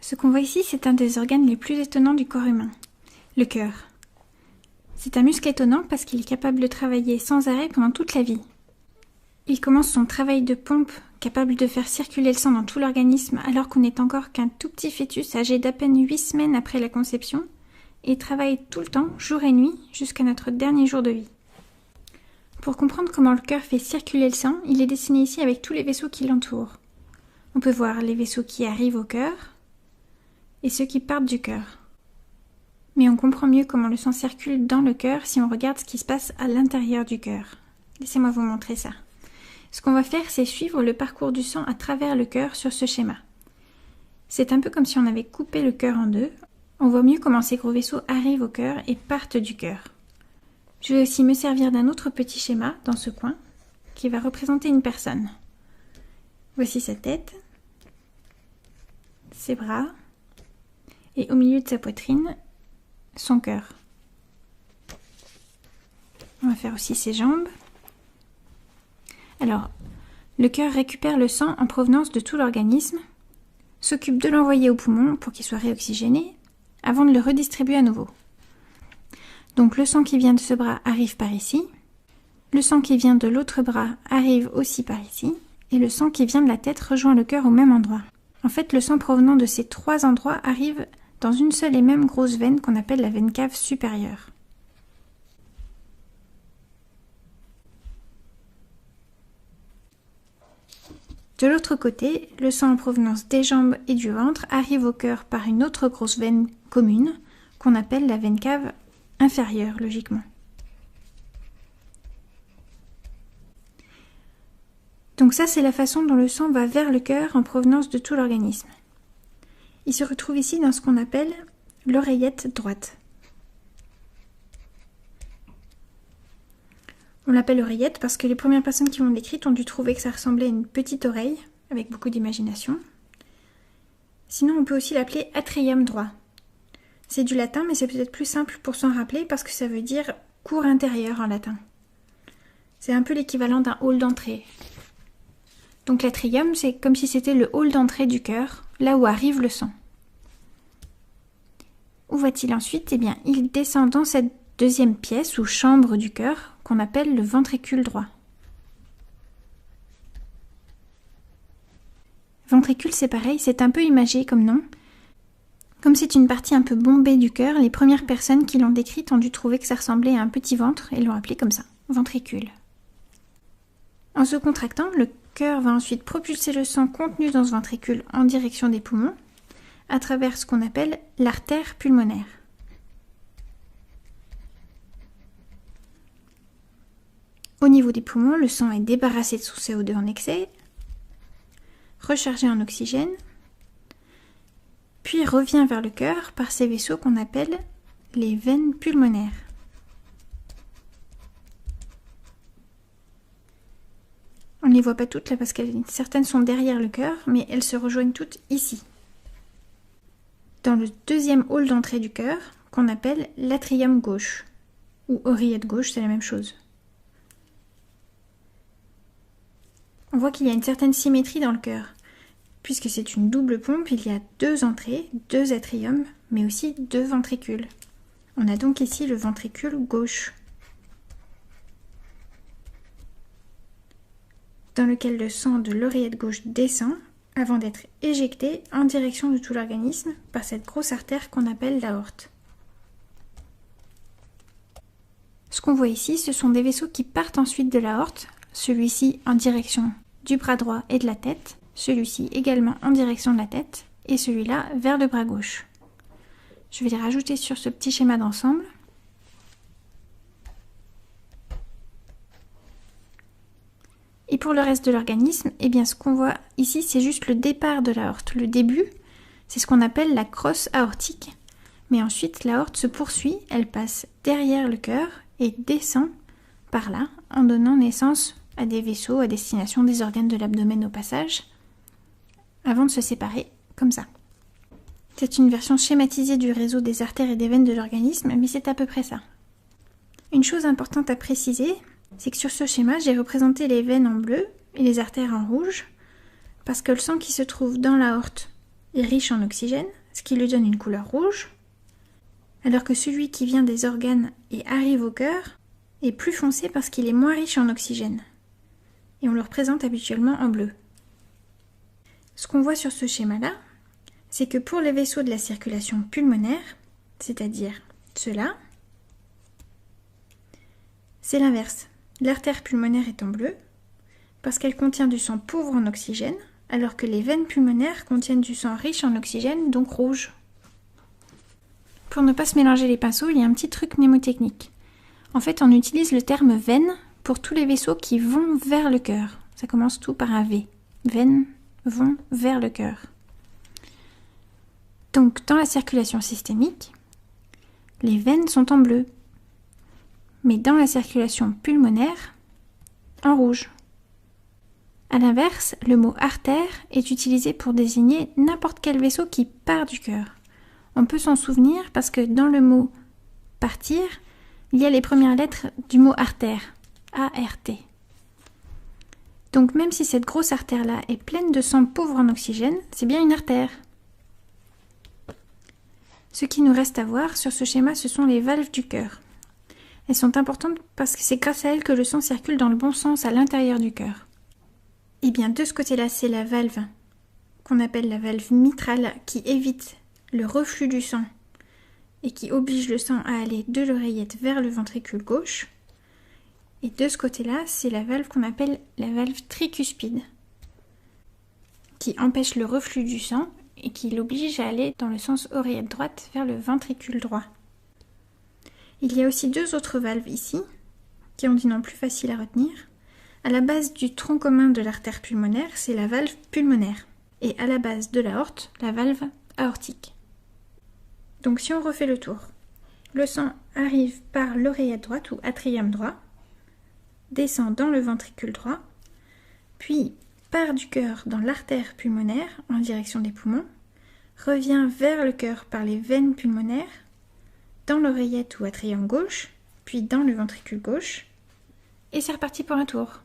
Ce qu'on voit ici, c'est un des organes les plus étonnants du corps humain, le cœur. C'est un muscle étonnant parce qu'il est capable de travailler sans arrêt pendant toute la vie. Il commence son travail de pompe, capable de faire circuler le sang dans tout l'organisme alors qu'on n'est encore qu'un tout petit fœtus âgé d'à peine 8 semaines après la conception, et travaille tout le temps, jour et nuit, jusqu'à notre dernier jour de vie. Pour comprendre comment le cœur fait circuler le sang, il est dessiné ici avec tous les vaisseaux qui l'entourent. On peut voir les vaisseaux qui arrivent au cœur et ceux qui partent du cœur. Mais on comprend mieux comment le sang circule dans le cœur si on regarde ce qui se passe à l'intérieur du cœur. Laissez-moi vous montrer ça. Ce qu'on va faire, c'est suivre le parcours du sang à travers le cœur sur ce schéma. C'est un peu comme si on avait coupé le cœur en deux. On voit mieux comment ces gros vaisseaux arrivent au cœur et partent du cœur. Je vais aussi me servir d'un autre petit schéma dans ce coin qui va représenter une personne. Voici sa tête, ses bras et au milieu de sa poitrine, son cœur. On va faire aussi ses jambes. Alors, le cœur récupère le sang en provenance de tout l'organisme, s'occupe de l'envoyer au poumon pour qu'il soit réoxygéné, avant de le redistribuer à nouveau. Donc le sang qui vient de ce bras arrive par ici, le sang qui vient de l'autre bras arrive aussi par ici, et le sang qui vient de la tête rejoint le cœur au même endroit. En fait, le sang provenant de ces trois endroits arrive dans une seule et même grosse veine qu'on appelle la veine cave supérieure. De l'autre côté, le sang en provenance des jambes et du ventre arrive au cœur par une autre grosse veine commune qu'on appelle la veine cave inférieure, logiquement. Donc ça, c'est la façon dont le sang va vers le cœur en provenance de tout l'organisme. Il se retrouve ici dans ce qu'on appelle l'oreillette droite. On l'appelle oreillette parce que les premières personnes qui l'ont décrite ont dû trouver que ça ressemblait à une petite oreille, avec beaucoup d'imagination. Sinon, on peut aussi l'appeler atrium droit. C'est du latin, mais c'est peut-être plus simple pour s'en rappeler parce que ça veut dire cour intérieure en latin. C'est un peu l'équivalent d'un hall d'entrée. Donc l'atrium, c'est comme si c'était le hall d'entrée du cœur, là où arrive le sang. Où va-t-il ensuite? Eh bien, il descend dans cette deuxième pièce ou chambre du cœur qu'on appelle le ventricule droit. Ventricule, c'est pareil, c'est un peu imagé comme nom. Comme c'est une partie un peu bombée du cœur, les premières personnes qui l'ont décrite ont dû trouver que ça ressemblait à un petit ventre et l'ont appelé comme ça, ventricule. En se contractant, le cœur va ensuite propulser le sang contenu dans ce ventricule en direction des poumons, à travers ce qu'on appelle l'artère pulmonaire. Au niveau des poumons, le sang est débarrassé de son CO2 en excès, rechargé en oxygène, puis revient vers le cœur par ces vaisseaux qu'on appelle les veines pulmonaires. On ne les voit pas toutes là parce que certaines sont derrière le cœur, mais elles se rejoignent toutes ici. Dans le deuxième hall d'entrée du cœur, qu'on appelle l'atrium gauche, ou oreillette gauche, c'est la même chose. On voit qu'il y a une certaine symétrie dans le cœur. Puisque c'est une double pompe, il y a deux entrées, deux atriums, mais aussi deux ventricules. On a donc ici le ventricule gauche, dans lequel le sang de l'oreillette gauche descend avant d'être éjecté en direction de tout l'organisme par cette grosse artère qu'on appelle l'aorte. Ce qu'on voit ici, ce sont des vaisseaux qui partent ensuite de l'aorte, celui-ci en direction du bras droit et de la tête, celui-ci également en direction de la tête, et celui-là vers le bras gauche. Je vais les rajouter sur ce petit schéma d'ensemble. Et pour le reste de l'organisme, eh bien ce qu'on voit ici, c'est juste le départ de l'aorte. Le début, c'est ce qu'on appelle la crosse aortique. Mais ensuite, l'aorte se poursuit, elle passe derrière le cœur et descend par là, en donnant naissance à des vaisseaux à destination des organes de l'abdomen au passage, avant de se séparer comme ça. C'est une version schématisée du réseau des artères et des veines de l'organisme, mais c'est à peu près ça. Une chose importante à préciser, c'est que sur ce schéma, j'ai représenté les veines en bleu et les artères en rouge, parce que le sang qui se trouve dans l'aorte est riche en oxygène, ce qui lui donne une couleur rouge, alors que celui qui vient des organes et arrive au cœur est plus foncé parce qu'il est moins riche en oxygène. Et on le représente habituellement en bleu. Ce qu'on voit sur ce schéma-là, c'est que pour les vaisseaux de la circulation pulmonaire, c'est-à-dire ceux-là, c'est l'inverse. L'artère pulmonaire est en bleu, parce qu'elle contient du sang pauvre en oxygène, alors que les veines pulmonaires contiennent du sang riche en oxygène, donc rouge. Pour ne pas se mélanger les pinceaux, il y a un petit truc mnémotechnique. En fait, on utilise le terme veine pour tous les vaisseaux qui vont vers le cœur. Ça commence tout par un V. Veines vont vers le cœur. Donc, dans la circulation systémique, les veines sont en bleu, mais dans la circulation pulmonaire, en rouge. A l'inverse, le mot artère est utilisé pour désigner n'importe quel vaisseau qui part du cœur. On peut s'en souvenir parce que dans le mot partir, il y a les premières lettres du mot artère, A-R-T. Donc même si cette grosse artère-là est pleine de sang pauvre en oxygène, c'est bien une artère. Ce qui nous reste à voir sur ce schéma, ce sont les valves du cœur. Elles sont importantes parce que c'est grâce à elles que le sang circule dans le bon sens à l'intérieur du cœur. Et bien de ce côté-là, c'est la valve qu'on appelle la valve mitrale qui évite le reflux du sang et qui oblige le sang à aller de l'oreillette vers le ventricule gauche. Et de ce côté-là, c'est la valve qu'on appelle la valve tricuspide qui empêche le reflux du sang et qui l'oblige à aller dans le sens oreillette droite vers le ventricule droit. Il y a aussi deux autres valves ici, qui ont des noms plus faciles à retenir. À la base du tronc commun de l'artère pulmonaire, c'est la valve pulmonaire. Et à la base de l'aorte, la valve aortique. Donc si on refait le tour, le sang arrive par l'oreillette droite ou atrium droit, descend dans le ventricule droit, puis part du cœur dans l'artère pulmonaire en direction des poumons, revient vers le cœur par les veines pulmonaires, dans l'oreillette ou atrium gauche, puis dans le ventricule gauche, et c'est reparti pour un tour.